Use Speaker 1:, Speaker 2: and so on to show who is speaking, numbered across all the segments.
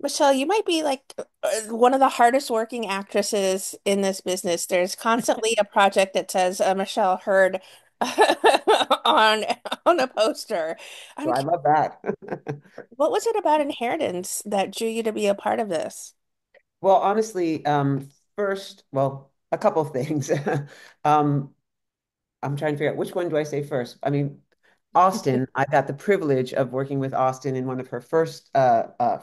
Speaker 1: Michelle, you might be like one of the hardest working actresses in this business. There's constantly a project that says Michelle Hurd on on a poster. I'm
Speaker 2: So I
Speaker 1: cu-
Speaker 2: love that.
Speaker 1: what was it about Inheritance that drew you to be a part of this?
Speaker 2: Well, honestly, first, well, a couple of things. Um, I'm trying to figure out which one do I say first. I mean, Austin, I got the privilege of working with Austin in one of her first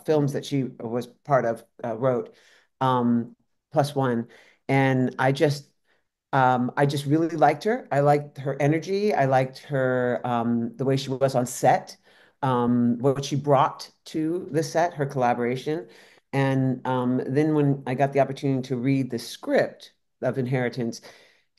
Speaker 2: films that she was part of, wrote, Plus One. And I just really liked her. I liked her energy. I liked her, the way she was on set, what she brought to the set, her collaboration. And then when I got the opportunity to read the script of Inheritance,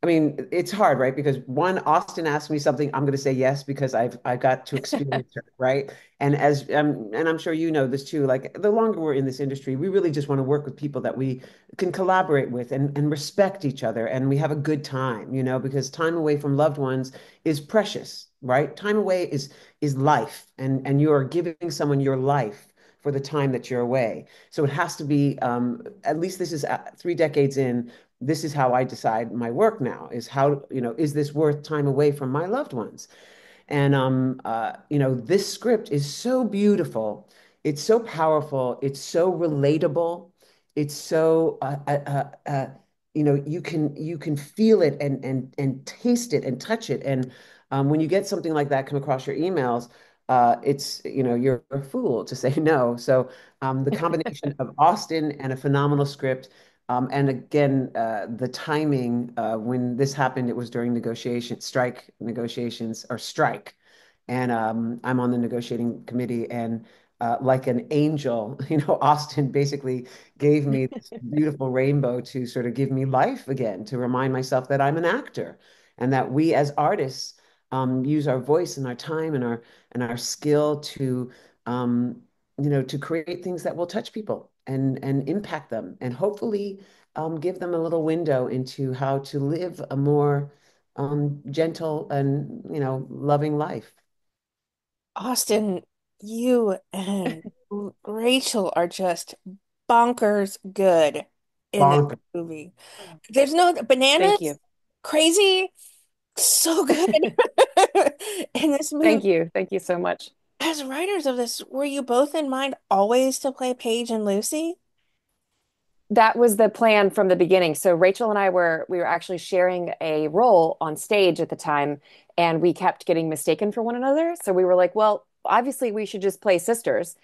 Speaker 2: I mean, it's hard, right? Because one, Austin asked me something, I'm going to say yes because I've got to experience her, right? And I'm sure you know this too. Like the longer we're in this industry, we really just want to work with people that we can collaborate with and respect each other, and we have a good time, because time away from loved ones is precious, right? Time away is life, and you are giving someone your life for the time that you're away. So it has to be, at least this is 3 decades in, this is how I decide my work now is how, is this worth time away from my loved ones? And this script is so beautiful. It's so powerful. It's so relatable. It's so you can feel it and taste it and touch it. And when you get something like that come across your emails, it's you're a fool to say no. So the combination of Austin and a phenomenal script. And again, the timing, when this happened, it was during strike negotiations or strike. And I'm on the negotiating committee. And like an angel, Austin basically gave me this beautiful rainbow to sort of give me life again, to remind myself that I'm an actor and that we as artists use our voice and our time and our skill to create things that will touch people and impact them and hopefully give them a little window into how to live a more gentle and loving life.
Speaker 1: Austin, you and Rachel are just bonkers good in this
Speaker 2: Bonk.
Speaker 1: movie. There's no
Speaker 3: Thank
Speaker 1: bananas,
Speaker 3: you.
Speaker 1: crazy, so good in this movie.
Speaker 3: Thank you. Thank you so much.
Speaker 1: As writers of this, were you both in mind always to play Paige and Lucy?
Speaker 3: That was the plan from the beginning. So Rachel and I we were actually sharing a role on stage at the time, and we kept getting mistaken for one another. So we were like, well, obviously we should just play sisters.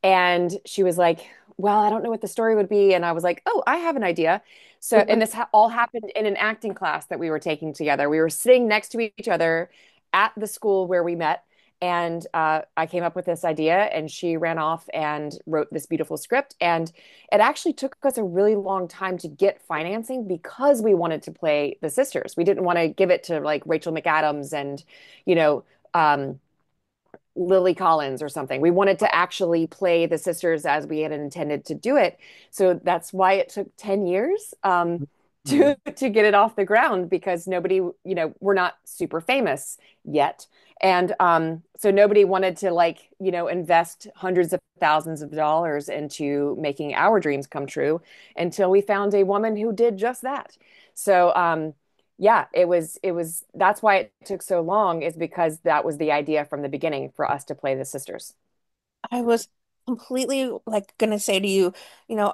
Speaker 3: And she was like, well, I don't know what the story would be. And I was like, oh, I have an idea. So, and this ha all happened in an acting class that we were taking together. We were sitting next to each other at the school where we met. And I came up with this idea, and she ran off and wrote this beautiful script. And it actually took us a really long time to get financing because we wanted to play the sisters. We didn't want to give it to like Rachel McAdams and, you know, um, Lily Collins or something. We wanted to actually play the sisters as we had intended to do it. So that's why it took 10 years to get it off the ground because nobody, we're not super famous yet. And so nobody wanted to invest hundreds of thousands of dollars into making our dreams come true until we found a woman who did just that. So yeah, it was that's why it took so long is because that was the idea from the beginning for us to play the sisters.
Speaker 1: I was completely like gonna say to you,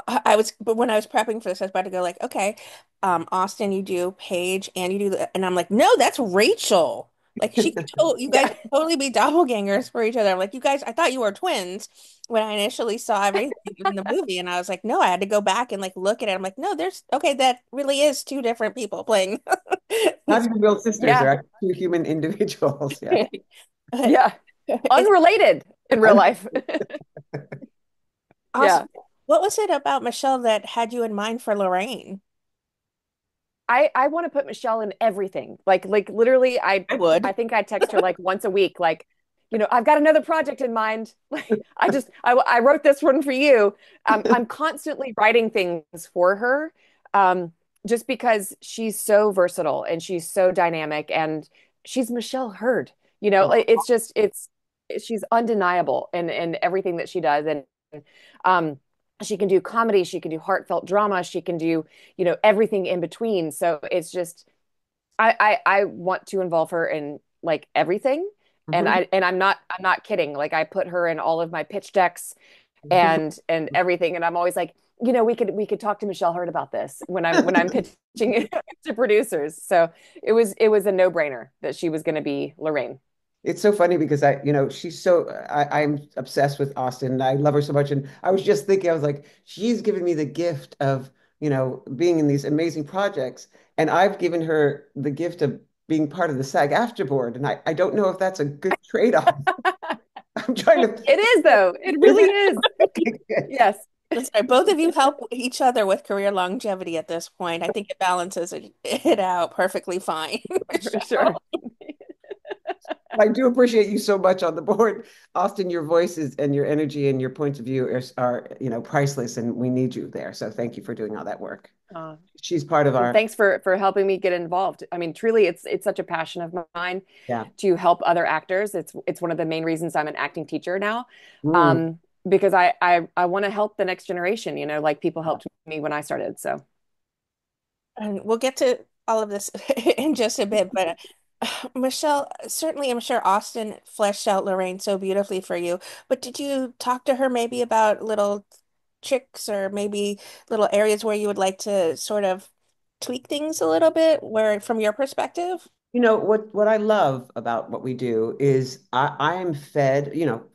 Speaker 1: I was, but when I was prepping for this, I was about to go like, okay, Austin, you do Paige, and you do, and I'm like, no, that's Rachel. Like she could you guys
Speaker 3: Yeah.
Speaker 1: could totally be doppelgangers for each other. I'm like, you guys, I thought you were twins when I initially saw everything in the movie, and I was like, no, I had to go back and like look at it. I'm like, no, there's okay, that really is two different people playing.
Speaker 2: Not even real sisters. They're
Speaker 3: Yeah.
Speaker 2: actually two human individuals. Yeah.
Speaker 1: But
Speaker 3: Yeah.
Speaker 1: it's
Speaker 3: Unrelated in real life. Yeah.
Speaker 1: awesome. What was it about Michelle that had you in mind for Lorraine?
Speaker 3: I want to put Michelle in everything. Like literally
Speaker 1: I
Speaker 3: I
Speaker 1: would.
Speaker 3: think I text her like once a week like I've got another project in mind. Like I wrote this one for you. I'm constantly writing things for her. Um just because she's so versatile and she's so dynamic and she's Michelle Hurd. Like
Speaker 2: Oh,
Speaker 3: she's undeniable in everything that she does um She can do comedy, she can do heartfelt drama, she can do, everything in between. So it's just I want to involve her in like everything. And
Speaker 2: Mhm.
Speaker 3: I'm not kidding. Like I put her in all of my pitch decks and everything. And I'm always like, we could talk to Michelle Hurd about this when I'm pitching it to producers. So it was a no-brainer that she was going to be Lorraine.
Speaker 2: It's so funny because she's I'm obsessed with Austin. And I love her so much. And I was just thinking, I was like, she's given me the gift of, being in these amazing projects. And I've given her the gift of being part of the SAG-AFTRA board. And I don't know if that's a good trade-off. I'm trying to,
Speaker 3: It is though. It
Speaker 2: is
Speaker 3: really
Speaker 2: it?
Speaker 3: is.
Speaker 2: Okay, good.
Speaker 3: Yes,
Speaker 1: That's right. Both of you help each other with career longevity at this point. I think it balances it out perfectly fine,
Speaker 3: for sure.
Speaker 1: Michelle.
Speaker 2: I do appreciate you so much on the board. Austin, your voices and your energy and your points of view are priceless, and we need you there. So thank you for doing all that work.
Speaker 3: Uh,
Speaker 2: She's part of
Speaker 3: and
Speaker 2: our,
Speaker 3: thanks for helping me get involved. I mean, truly, it's such a passion of mine
Speaker 2: yeah.
Speaker 3: to help other actors. It's one of the main reasons I'm an acting teacher now,
Speaker 2: Mm.
Speaker 3: um, because I want to help the next generation. Like people helped me when I started. So
Speaker 1: And we'll get to all of this in just a bit, but Michelle, certainly I'm sure Austin fleshed out Lorraine so beautifully for you. But did you talk to her maybe about little tricks or maybe little areas where you would like to sort of tweak things a little bit, where from your perspective?
Speaker 2: What I love about what we do is I am fed,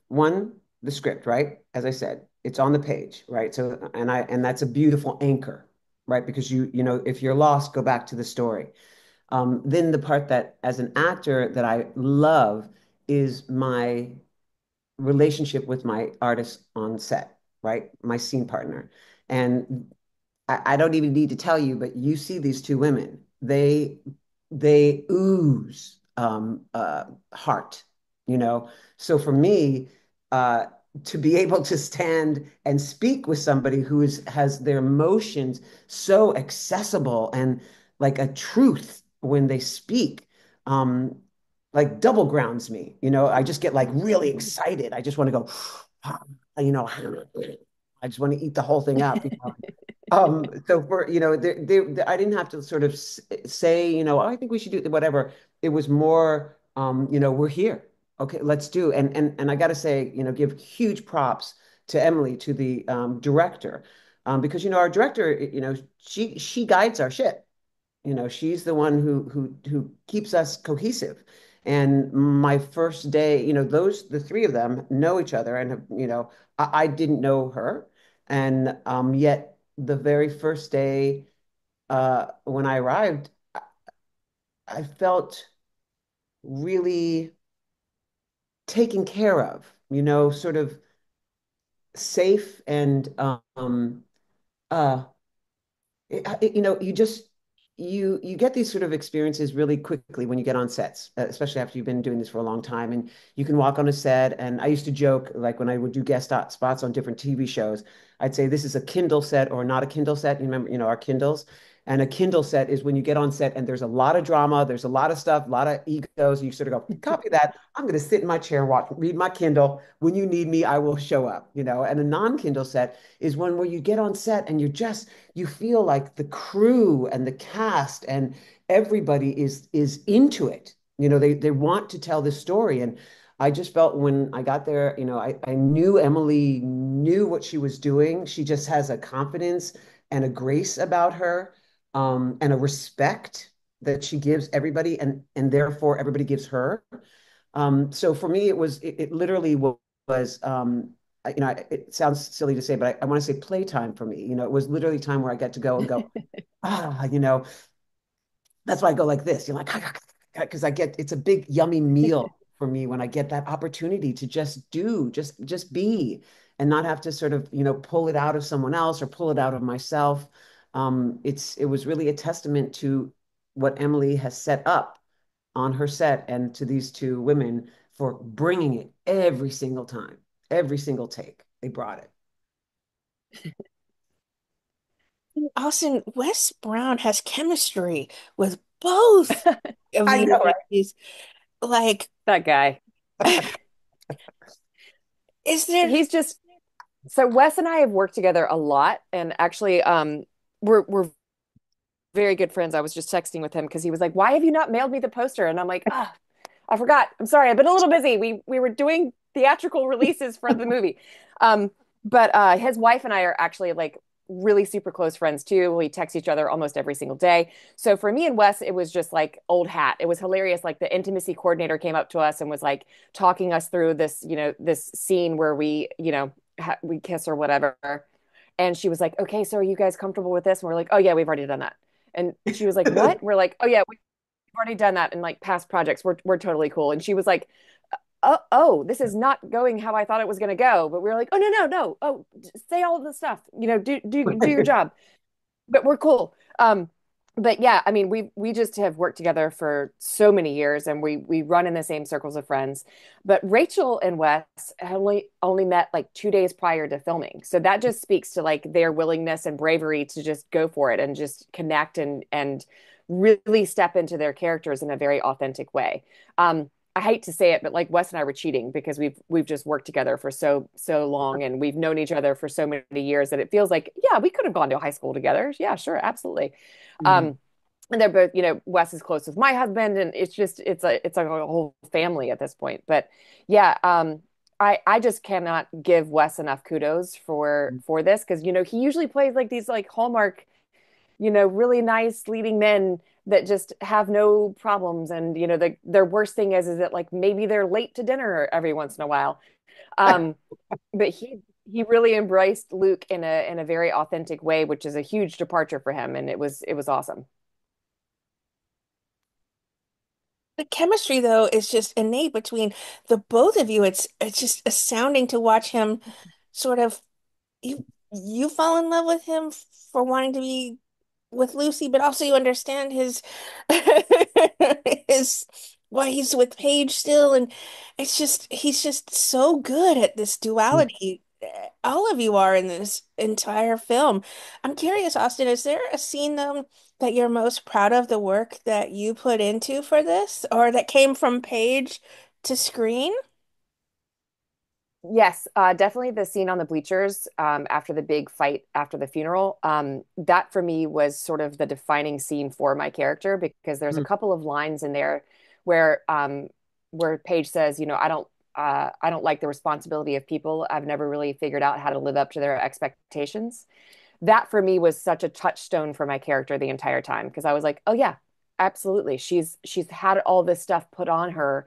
Speaker 2: one, the script, right? As I said, it's on the page, right? So and that's a beautiful anchor, right? Because if you're lost, go back to the story. Then the part that as an actor that I love is my relationship with my artist on set, right? My scene partner. And I don't even need to tell you, but you see these two women. They ooze heart, you know. So for me, uh, to be able to stand and speak with somebody who has their emotions so accessible and like a truth when they speak, um, like double grounds me. I just get like really excited. I just want to go, you know, I just want to eat the whole thing up. So for, I didn't have to sort of say, "Oh, I think we should do whatever." It was more, we're here. Okay, let's do. And I got to say, give huge props to Emily, to the director, because our director, she guides our ship. She's the one who keeps us cohesive. And my first day, the three of them know each other, and I didn't know her, and yet the very first day when I arrived, I felt really taken care of, sort of safe and uh, you just you get these sort of experiences really quickly when you get on sets, especially after you've been doing this for a long time, and you can walk on a set. And I used to joke, like when I would do guest spots on different TV shows, I'd say this is a Kindle set or not a Kindle set. You remember, our Kindles. And a Kindle set is when you get on set and there's a lot of drama, there's a lot of stuff, a lot of egos. You sort of go, copy that. I'm going to sit in my chair and read my Kindle. When you need me, I will show up. And a non-Kindle set is one where you get on set and you feel like the crew and the cast and everybody is into it. They want to tell this story. And I just felt when I got there, I knew Emily knew what she was doing. She just has a confidence and a grace about her, and a respect that she gives everybody, and therefore everybody gives her. So for me, it literally was it sounds silly to say, but I want to say playtime for me. It was literally time where I get to go and go, ah, that's why I go like this. You're like, because it's a big yummy meal for me when I get that opportunity to just be, and not have to sort of, pull it out of someone else or pull it out of myself. It was really a testament to what Emily has set up on her set, and to these two women for bringing it every single time, every single take. They brought it.
Speaker 1: Austin, Wes Brown has chemistry with both of
Speaker 2: I
Speaker 1: these
Speaker 2: know,
Speaker 1: ladies. Like,
Speaker 3: that guy,
Speaker 1: is there
Speaker 3: he's just So Wes and I have worked together a lot, and actually, we're very good friends. I was just texting with him because he was like, "Why have you not mailed me the poster?" And I'm like, "Ah, I forgot. I'm sorry. I've been a little busy. We were doing theatrical releases for the movie." Um, but his wife and I are actually like really super close friends too. We text each other almost every single day. So for me and Wes, it was just like old hat. It was hilarious. Like the intimacy coordinator came up to us and was like talking us through this, this scene where we, we kiss or whatever. And she was like, "Okay, so are you guys comfortable with this?" And we're like, "Oh yeah, we've already done that." And she was like, "What?" We're like, "Oh yeah, we've already done that in like past projects. We're totally cool." And she was like, "Oh, this is not going how I thought it was going to go." But we were like, "Oh no, no, no. Oh, say all of the stuff. Do your job." But we're cool. But yeah, I mean, we just have worked together for so many years, and we run in the same circles of friends. But Rachel and Wes only met like 2 days prior to filming, so that just speaks to like their willingness and bravery to just go for it and just connect and really step into their characters in a very authentic way. I hate to say it, but like Wes and I were cheating because we've just worked together for so long and we've known each other for so many years that it feels like, yeah, we could have gone to high school together. Yeah, sure, absolutely.
Speaker 2: Mhm.
Speaker 3: Um, and they're both, Wes is close with my husband, and it's a whole family at this point. But yeah, I just cannot give Wes enough kudos for this because he usually plays like these like Hallmark, really nice leading men that just have no problems. And their worst thing is that like maybe they're late to dinner every once in a while. Um, but he really embraced Luke in a very authentic way, which is a huge departure for him, and it was awesome.
Speaker 1: The chemistry though is just innate between the both of you. It's just astounding to watch him sort of you fall in love with him for wanting to be with Lucy, but also you understand his his why he's with Paige still, and it's just he's just so good at this duality. All of you are in this entire film. I'm curious, Austin, is there a scene that you're most proud of the work that you put into for this, or that came from Paige to screen?
Speaker 3: Yes, definitely the scene on the bleachers after the big fight after the funeral. That for me was sort of the defining scene for my character because there's a
Speaker 2: Mhm.
Speaker 3: couple of lines in there where where Paige says, I don't like the responsibility of people. I've never really figured out how to live up to their expectations. That for me was such a touchstone for my character the entire time because I was like, oh yeah, absolutely. She's had all this stuff put on her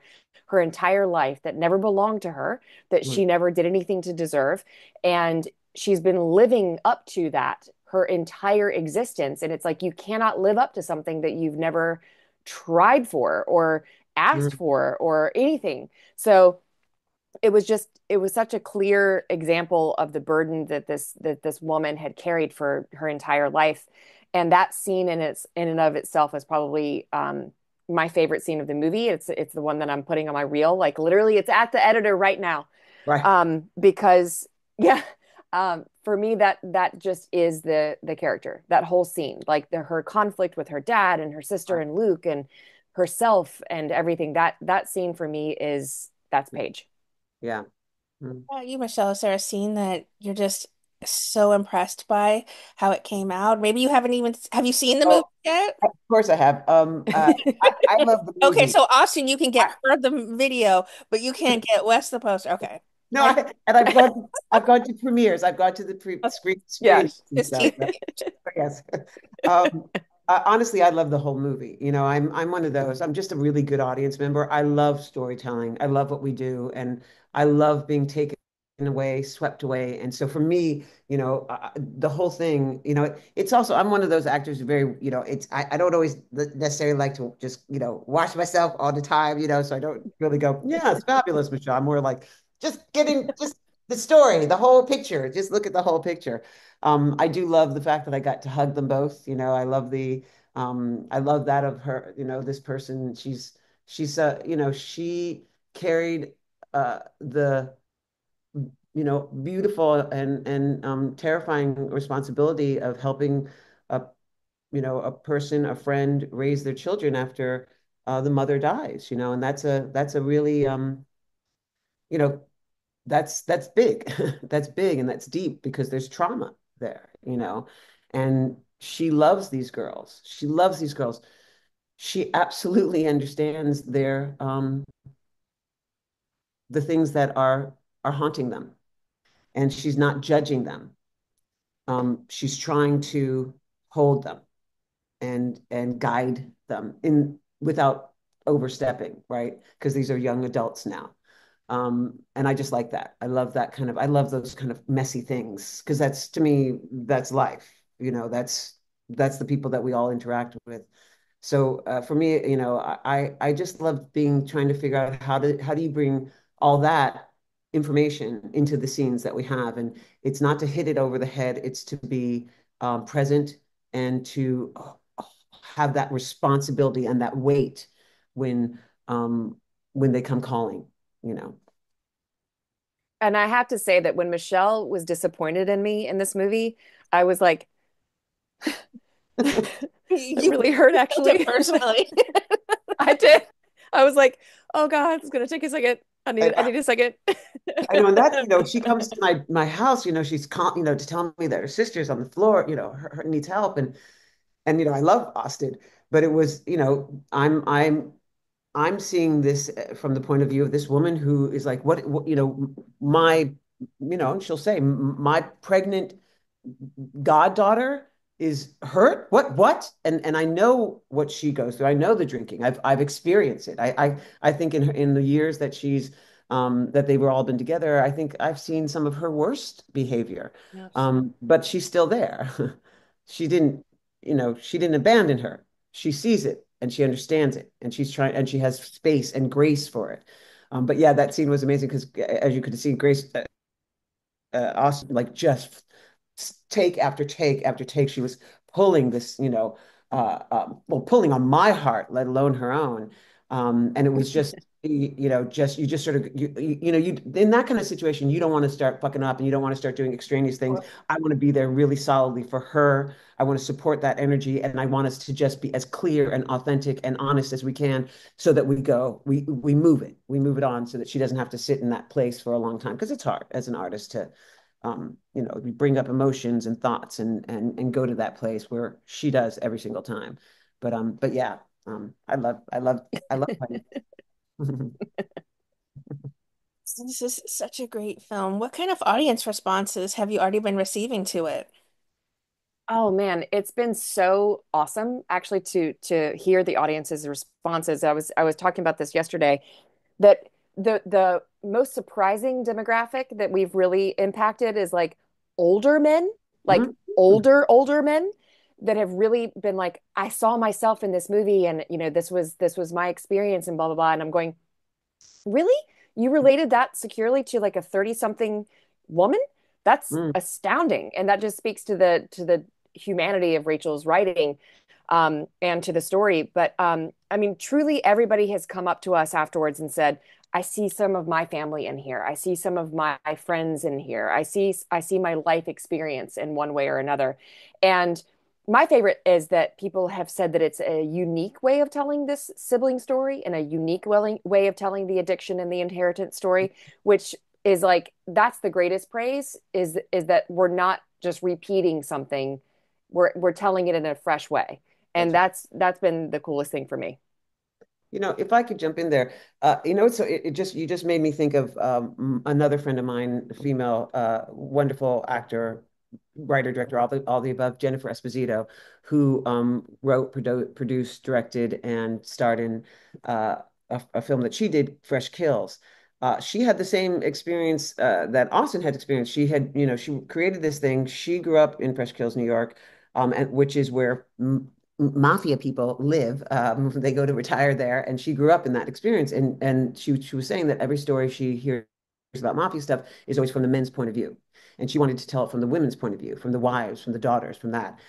Speaker 3: entire life that never belonged to her, that
Speaker 2: Mhm.
Speaker 3: she never did anything to deserve, and she's been living up to that her entire existence. And it's like you cannot live up to something that you've never tried for or asked
Speaker 2: Mhm.
Speaker 3: for or anything. So it was such a clear example of the burden that this woman had carried for her entire life. And that scene in and of itself is probably my favorite scene of the movie. It's the one that I'm putting on my reel, like literally it's at the editor right now.
Speaker 2: Right.
Speaker 3: Because yeah, for me that just is the character, that whole scene, like her conflict with her dad and her sister
Speaker 2: Right.
Speaker 3: and Luke and herself and everything. That scene for me is that's Paige.
Speaker 2: Yeah. Mhm.
Speaker 1: You, Michelle, is there a scene that you're just so impressed by how it came out? Maybe you haven't even, have you seen the movie
Speaker 2: Oh,
Speaker 1: yet?
Speaker 2: of course I have. I love the
Speaker 1: Okay,
Speaker 2: movie.
Speaker 1: so Austin, you can
Speaker 2: I,
Speaker 1: get her the video, but you can't get Wes the poster. Okay.
Speaker 2: no,
Speaker 1: I
Speaker 2: and I've gone to premieres. I've gone to the
Speaker 3: Yeah.
Speaker 2: screenings and
Speaker 1: just
Speaker 2: stuff.
Speaker 1: teasing.
Speaker 2: Yes. Um, honestly, I love the whole movie. I'm one of those. I'm just a really good audience member. I love storytelling. I love what we do, and I love being taken away, swept away. And so for me, the whole thing, it's also I'm one of those actors who very, I don't always necessarily like to just, watch myself all the time, so I don't really go, yeah, it's fabulous, Michelle. I'm more like just the story, the whole picture. Just look at the whole picture. I do love the fact that I got to hug them both. I love that of her, this person. She carried the, beautiful and terrifying responsibility of helping a, a person, a friend raise their children after the mother dies, and that's a really, you know, that's big. That's big and that's deep because there's trauma there, And she loves these girls. She loves these girls. She absolutely understands the things that are haunting them, and she's not judging them. She's trying to hold them and guide them in without overstepping, right? Because these are young adults now. And I just like that. I love those kind of messy things because that's to me, that's life. That's the people that we all interact with. So for me, I just love trying to figure out how do you bring all that information into the scenes that we have, and it's not to hit it over the head. It's to be present and to have that responsibility and that weight when um, when they come calling. You know.
Speaker 3: And I have to say that when Michelle was disappointed in me in this movie, I was like, that
Speaker 1: You
Speaker 3: really hurt
Speaker 1: took it
Speaker 3: actually.
Speaker 1: personally.
Speaker 3: I did. I was like, oh God, it's gonna take a second. I
Speaker 2: I,
Speaker 3: need a second.
Speaker 2: I know, and that's, she comes to my house, she's to tell me that her sister's on the floor, her needs help, and I love Austin, but it was, I'm seeing this from the point of view of this woman who is like, what my, and she'll say, my pregnant goddaughter is hurt. What? And I know what she goes through. I know the drinking. I've experienced it. I think in the years that that they were all been together, I think I've seen some of her worst behavior.
Speaker 3: Yes.
Speaker 2: But she's still there. She didn't, she didn't abandon her. She sees it and she understands it, and she's trying, and she has space and grace for it. But yeah, that scene was amazing because, as you could see, Grace, Austin, like, just take after take after take, she was pulling this, well, pulling on my heart, let alone her own. And it was just, just you just sort of you in that kind of situation, you don't want to start fucking up and you don't want to start doing extraneous things. I want to be there really solidly for her. I want to support that energy, and I want us to just be as clear and authentic and honest as we can, so that we move it on, so that she doesn't have to sit in that place for a long time, because it's hard as an artist to we bring up emotions and thoughts, and go to that place where she does every single time. But yeah, I love playing.
Speaker 1: This is such a great film. What kind of audience responses have you already been receiving to it?
Speaker 3: Oh man, it's been so awesome actually to hear the audience's responses. I was talking about this yesterday, that the most surprising demographic that we've really impacted is like older men, like
Speaker 2: Mhm.
Speaker 3: older men that have really been like, I saw myself in this movie, and this was my experience, and blah blah blah. And I'm going, really? You related that securely to like a 30 something woman? That's
Speaker 2: Mm.
Speaker 3: astounding. And that just speaks to the humanity of Rachel's writing, and to the story. But I mean, truly, everybody has come up to us afterwards and said, I see some of my family in here. I see some of my friends in here. I see my life experience in one way or another. And my favorite is that people have said that it's a unique way of telling this sibling story, and a unique way of telling the addiction and the inheritance story, which is like, that's the greatest praise, is that we're not just repeating something, we're telling it in a fresh way. And
Speaker 2: That's
Speaker 3: that's been the coolest thing for me.
Speaker 2: If I could jump in there, so it just you just made me think of another friend of mine, a female, wonderful actor, writer, director, all the above, Jennifer Esposito, who wrote, produced, directed, and starred in a film that she did, Fresh Kills. She had the same experience that Austin had experienced. She had, she created this thing. She grew up in Fresh Kills, New York, and which is where mafia people live. They go to retire there, and she grew up in that experience. And she was saying that every story she hears about mafia stuff is always from the men's point of view, and she wanted to tell it from the women's point of view, from the wives, from the daughters, from that.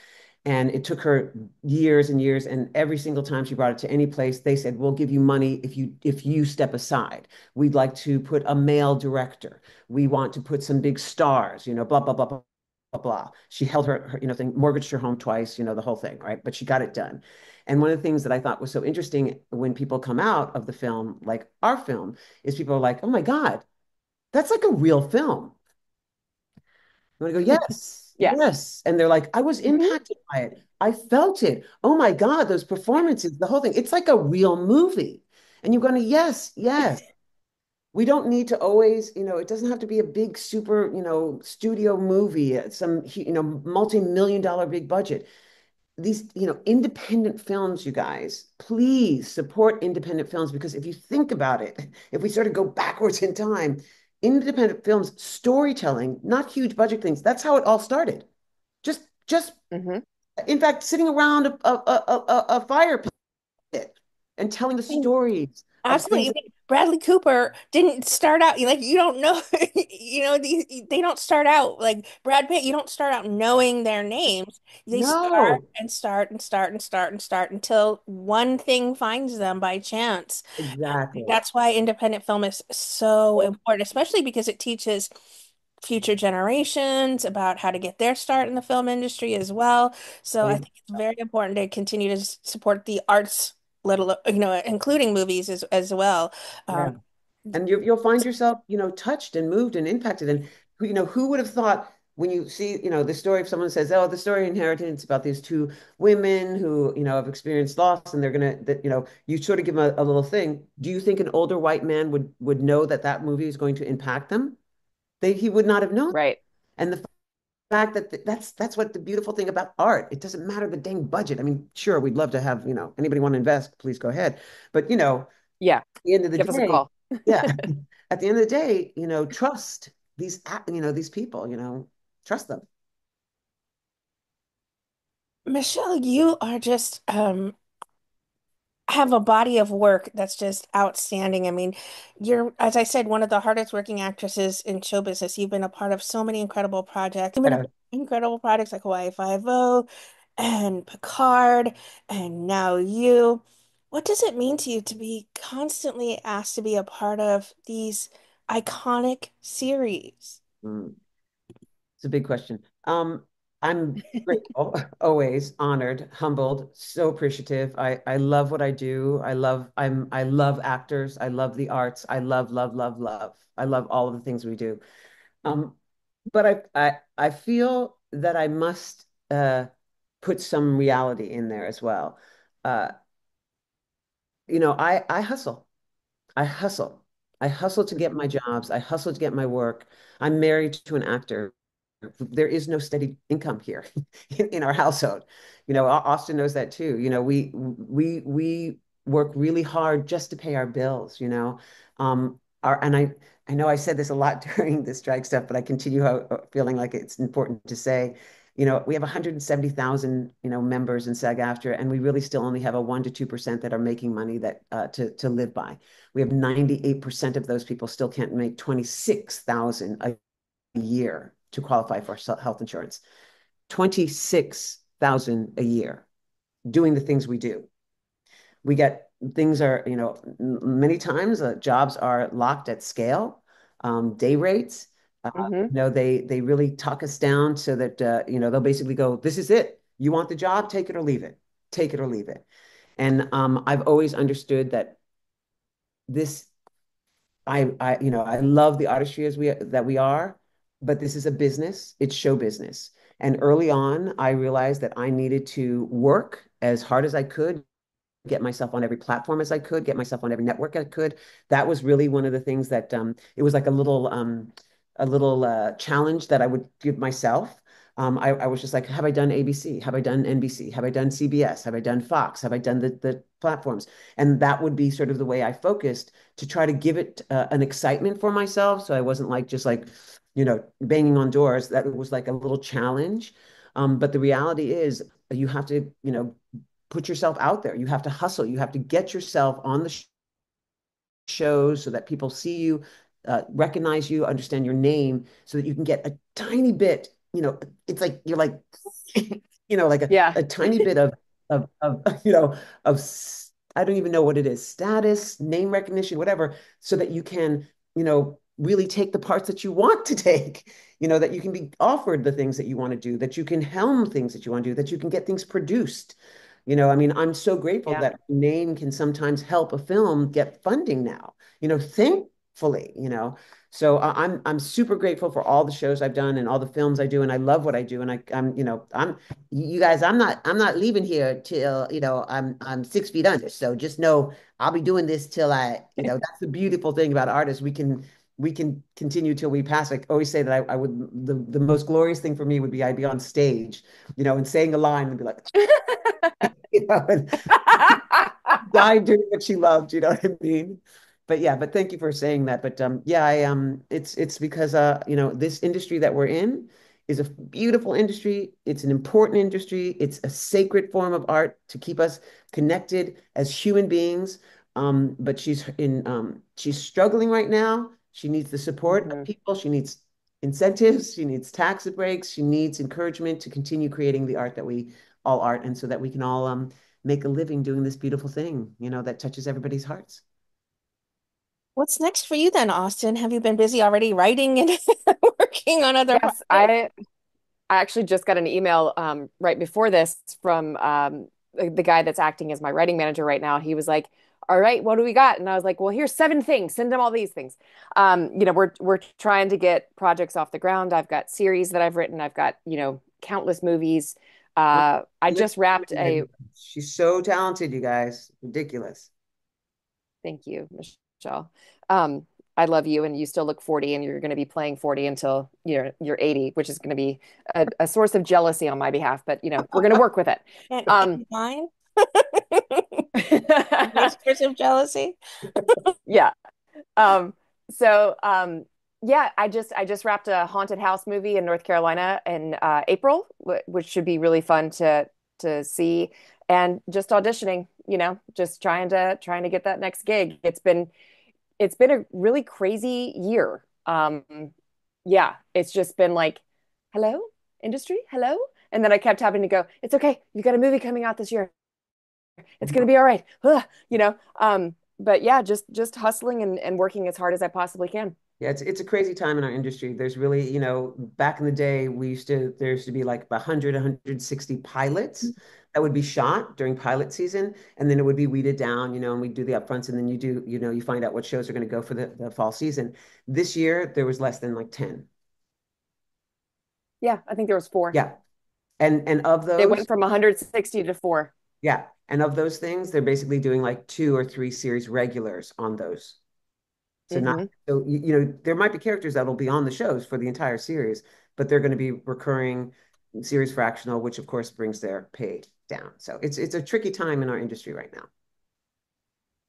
Speaker 2: And it took her years and years. And every single time she brought it to any place, they said, "We'll give you money if you step aside. We'd like to put a male director. We want to put some big stars, blah, blah, blah, blah, blah, blah." She held her thing, mortgaged her home twice, the whole thing, right? But she got it done. And one of the things that I thought was so interesting when people come out of the film, like our film, is people are like, "Oh my God, That's like a real film. You want to go, yes,
Speaker 3: Yeah.
Speaker 2: yes. And they're like, I was
Speaker 1: Mhm.
Speaker 2: impacted by it. I felt it. Oh my God, those performances, the whole thing. It's like a real movie. And you're going to, yes, yes. We don't need to always, it doesn't have to be a big, super, studio movie, some, multi-million dollar big budget. These, independent films, you guys, please support independent films because if you think about it, if we sort of go backwards in time, independent films, storytelling, not huge budget things, that's how it all started. Just,
Speaker 3: Hmm.
Speaker 2: in fact, sitting around a fire pit and telling the stories of things.
Speaker 1: Absolutely. Bradley Cooper didn't start out like you don't know, these they don't start out like Brad Pitt, you don't start out knowing their names. They start
Speaker 2: No,
Speaker 1: and start and start and start and start until one thing finds them by chance.
Speaker 2: exactly.
Speaker 1: That's why independent film is so important, especially because it teaches future generations about how to get their start in the film industry as well. So I think it's very important to continue to support the arts, little, including movies as well. Um,
Speaker 2: Yeah. And you'll find yourself, touched and moved and impacted. And who would have thought when you see, the story, if someone says, oh, the story Inheritance about these two women who, have experienced loss and they're gonna, that, you sort of give them a little thing. Do you think an older white man would know that that movie is going to impact them? He would not have known.
Speaker 3: Right.
Speaker 2: And the fact that that's what the beautiful thing about art. It doesn't matter the dang budget. I mean, sure, we'd love to have, anybody want to invest, please go ahead. But
Speaker 3: Yeah.
Speaker 2: the end of the
Speaker 3: Give us a
Speaker 2: day,
Speaker 3: call.
Speaker 2: yeah, at the end of the day, trust these people, trust them.
Speaker 1: Michelle, you are just have a body of work that's just outstanding. I mean, you're, as I said, one of the hardest working actresses in show business. You've been a part of so many incredible projects. You've been a part of incredible projects like Hawaii Five-O and Picard, and now you. What does it mean to you to be constantly asked to be a part of these iconic series?
Speaker 2: Mm, it's a big question. I'm grateful, always honored, humbled, so appreciative. I love what I do. I love actors. I love the arts. I love, love, love, love. I love all of the things we do. Um, but I feel that I must put some reality in there as well. Uh, I hustle. I hustle. I hustle to get my jobs. I hustle to get my work. I'm married to an actor. There is no steady income here in our household. Austin knows that too. We work really hard just to pay our bills, and I know I said this a lot during the strike stuff, but I continue feeling like it's important to say, we have 170,000, members in SAG-AFTRA, and we really still only have a 1 to 2% that are making money that to live by. We have 98% of those people still can't make 26,000 a year to qualify for health insurance. 26,000 a year doing the things we do. We get things are, many times jobs are locked at scale, day rates.
Speaker 3: Hmm.
Speaker 2: They really talk us down so that they'll basically go, this is it. You want the job, take it or leave it. Take it or leave it. And I've always understood that this I love the artistry that we are, but this is a business. It's show business. And early on, I realized that I needed to work as hard as I could, get myself on every platform as I could, get myself on every network I could. That was really one of the things that it was like a little challenge that I would give myself. I was just like, have I done ABC? Have I done NBC? Have I done CBS? Have I done Fox? Have I done the platforms? And that would be sort of the way I focused to try to give it an excitement for myself. So I wasn't like just like, banging on doors. That was like a little challenge. But the reality is you have to, put yourself out there. You have to hustle. You have to get yourself on the shows so that people see you, recognize you, understand your name, so that you can get a tiny bit. It's like you're like, like a,
Speaker 3: Yeah.
Speaker 2: a tiny bit of of I don't even know what it is, status, name recognition, whatever, so that you can, really take the parts that you want to take. That you can be offered the things that you want to do, that you can helm things that you want to do, that you can get things produced. I mean, I'm so grateful
Speaker 3: Yeah.
Speaker 2: that name can sometimes help a film get funding now. fully, you know. So I'm super grateful for all the shows I've done and all the films I do, and I love what I do. And I'm, you know, I'm you guys, I'm not leaving here till, you know, I'm 6 feet under. So just know I'll be doing this till you know, that's the beautiful thing about artists. We can continue till we pass. I always say that I would the most glorious thing for me would be I'd be on stage, you know, and saying a line and be like, you know, and died doing what she loved, you know what I mean? But yeah, but thank you for saying that. But yeah, it's because you know, this industry that we're in is a beautiful industry. It's an important industry. It's a sacred form of art to keep us connected as human beings. But she's struggling right now. She needs the support of
Speaker 3: Mhm.
Speaker 2: people. She needs incentives. She needs tax breaks. She needs encouragement to continue creating the art that we all art, and so that we can all make a living doing this beautiful thing, you know, that touches everybody's hearts.
Speaker 1: What's next for you then, Austin? Have you been busy already writing and working on other
Speaker 3: Yes,
Speaker 1: projects?
Speaker 3: I actually just got an email right before this from the guy that's acting as my writing manager right now. He was like, "All right, what do we got?" And I was like, "Well, here's 7 things. Send him all these things." You know, we're trying to get projects off the ground. I've got series that I've written. I've got, you know, countless movies. I just wrapped a
Speaker 2: She's so talented, you guys. Ridiculous.
Speaker 3: Thank you, Michelle. Um, I love you, and you still look 40, and you're going to be playing 40 until you're 80, which is going to be a source of jealousy on my behalf. But you know, we're going to work with it. Um,
Speaker 1: And mine? My source of jealousy?
Speaker 3: yeah. Um, so yeah, I just wrapped a haunted house movie in North Carolina in April, which should be really fun to see. And just auditioning, you know, just trying to get that next gig. It's been a really crazy year. Yeah, it's just been like, hello, industry, hello. And then I kept having to go, it's okay. You've got a movie coming out this year. It's gonna be all right. Ugh, you know. But yeah, just hustling and working as hard as I possibly can.
Speaker 2: Yeah, it's a crazy time in our industry. There's really, you know, back in the day, there used to be like 100, 160 pilots that would be shot during pilot season, and then it would be weeded down, you know, and we do the upfronts, and then you know, you find out what shows are going to go for the fall season. This year, there was less than like 10.
Speaker 3: Yeah, I think there was four.
Speaker 2: Yeah. And of
Speaker 3: It
Speaker 2: those,
Speaker 3: went from 160 to four.
Speaker 2: yeah, and of those things, they're basically doing like 2 or 3 series regulars on those. So not
Speaker 3: Hmm.
Speaker 2: so you know, there might be characters that'll be on the shows for the entire series, but they're going to be recurring series fractional, which of course brings their pay down. So it's a tricky time in our industry right now.